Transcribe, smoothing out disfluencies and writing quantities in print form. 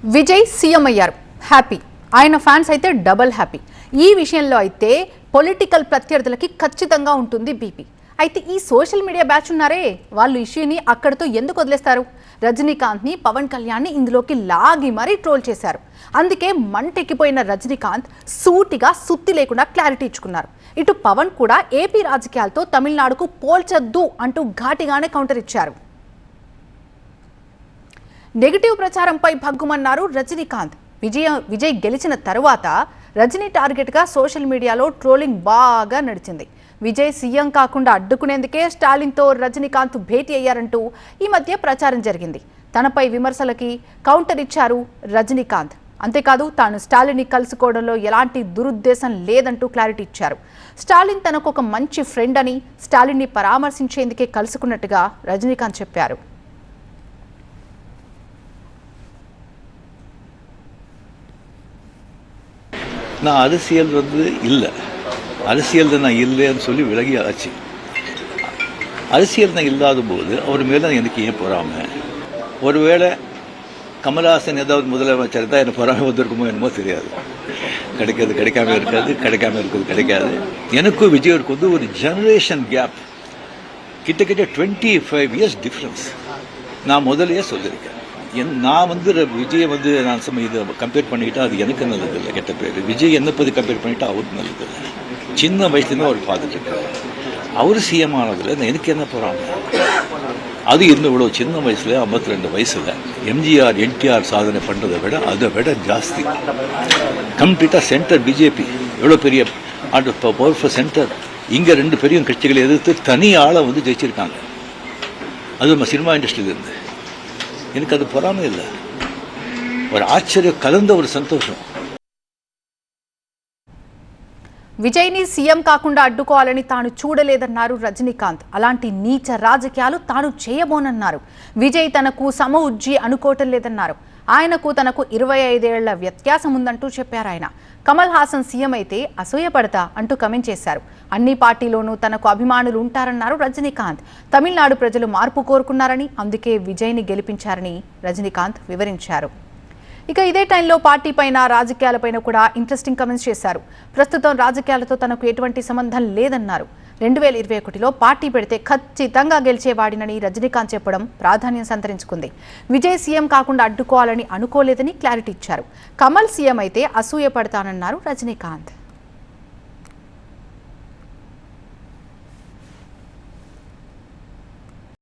Vijay CM అయ్యారు, happy. ఆయన fans అయితే డబుల్ హ్యాపీ. ఈ విషయంలో అయితే పొలిటికల్ ప్రత్యర్థులకి ఖచ్చితంగా ఉంటుంది బీపీ. అయితే ఈ సోషల్ మీడియా బ్యాచ్ ఉన్నారే, వాళ్ళు ఇష్యూని అక్కడితో ఎందుకు వదిలేస్తారు? రజనీకాంత్ని, పవన్ కళ్యాణ్ని ఇందులోకి లాగి మరీ ట్రోల్ చేశారు. అందుకే మంటెక్కిపోయిన రజనీకాంత్ సూటిగా సుత్తి లేకుండా క్లారిటీ ఇచ్చుకున్నారు. ఇటు పవన్ కూడా ఏపీ రాజకీయాలతో తమిళనాడుకు పోల్చొద్దు అంటూ ఘాటిగానే కౌంటర్ ఇచ్చారు. నెగటివ్ ప్రచారంపై భగ్గుమన్నారు రజనీకాంత్. విజయ్ గెలిచిన తరువాత రజనీ టార్గెట్గా సోషల్ మీడియాలో ట్రోలింగ్ బాగా నడిచింది. విజయ్ సీఎం కాకుండా అడ్డుకునేందుకే స్టాలిన్తో రజనీకాంత్ భేటీ అయ్యారంటూ ఈ మధ్య ప్రచారం జరిగింది. తనపై విమర్శలకి కౌంటర్ ఇచ్చారు రజనీకాంత్. అంతేకాదు, తాను స్టాలిన్ని కలుసుకోవడంలో ఎలాంటి దురుద్దేశం లేదంటూ క్లారిటీ ఇచ్చారు. స్టాలిన్ తనకు ఒక మంచి ఫ్రెండ్ అని, స్టాలిన్ని పరామర్శించేందుకే కలుసుకున్నట్టుగా రజనీకాంత్ చెప్పారు. நான் அரசியல் இல்லை, அரசியல் நான் இல்லைன்னு சொல்லி விலகி ஆச்சு. அரசியல் நான் இல்லாத போது அவர் மேலே எனக்கு ஏன் பொறாமை? ஒருவேளை கமல்ஹாசன் ஏதாவது முதலமைச்சர் தான் எனக்கு பொறாமை வந்திருக்குமோ என்னமோ தெரியாது. கிடைக்காது, கிடைக்காம இருக்காது, கிடைக்காம இருக்கிறது கிடைக்காது. எனக்கும் விஜயருக்கு வந்து ஒரு ஜெனரேஷன் கேப், கிட்டத்தட்ட 25 years டிஃப்ரென்ஸ். நான் முதலையே சொல்லியிருக்கேன். நான் வந்து விஜயை வந்து நான் இதை கம்பேர் பண்ணிக்கிட்டா அது எனக்கு நல்லது இல்லை, கெட்ட பேர். விஜய் என்னை பற்றி கம்பேர் பண்ணிட்டா அவருக்கு நல்லது இல்லை. சின்ன வயசுலேருந்து அவர் பார்த்துட்டு இருக்காரு. அவர் சிஎம் ஆனதில் எனக்கு என்ன போகிறாங்க? அது இன்னும் இவ்வளோ சின்ன வயசில் 52 வயசில் எம்ஜிஆர் என்டிஆர் சாதனை பண்ணுறதை விட அதை விட ஜாஸ்தி கம்ப்ளீட்டாக சென்டர் பிஜேபி எவ்வளோ பெரிய பவர்ஃபுல் சென்டர். இங்கே 2 பெரிய கட்சிகளை எதிர்த்து தனி ஆளை வந்து ஜெயிச்சிருக்காங்க. அது நம்ம சினிமா இண்டஸ்ட்ரியிலேருந்து. எனக்கு அது பொறாமை இல்லை, ஒரு ఆశ్చర్యం కలంద ஒரு సంతోషం. విజయ్ని సీఎం కాకుండా అడ్డుకోవాలని తాను చూడలేదన్నారు రజనీకాంత్. అలాంటి నీచ రాజకీయాలు తాను చేయబోనన్నారు. విజయ్ తనకు సమ ఉజ్జి అనుకోవటం లేదన్నారు. ఆయనకు తనకు 25 ఏళ్ల వ్యత్యాసం ఉందంటూ చెప్పారు ఆయన. కమల్ హాసన్ సీఎం అయితే అసూయపడతా అంటూ కమెంట్ చేశారు. అన్ని పార్టీలోనూ తనకు అభిమానులు ఉంటారన్నారు రజనీకాంత్. తమిళనాడు ప్రజలు మార్పు కోరుకున్నారని, అందుకే విజయ్ని గెలిపించారని రజనీకాంత్ వివరించారు. ఇక ఇదే టైంలో పార్టీ పైన, రాజకీయాలపైన కూడా ఇంట్రెస్టింగ్ కమెంట్స్ చేశారు. ప్రస్తుతం రాజకీయాలతో తనకు ఎటువంటి సంబంధం లేదన్నారు. 2021లో పార్టీ పెడితే ఖచ్చితంగా గెలిచేవాడినని రజనీకాంత్ చెప్పడం ప్రాధాన్యం సంతరించుకుంది. విజయ్ సీఎం కాకుండా అడ్డుకోవాలని అనుకోలేదని క్లారిటీ ఇచ్చారు. కమల్ సీఎం అయితే అసూయ పడతానన్నారు రజనీకాంత్.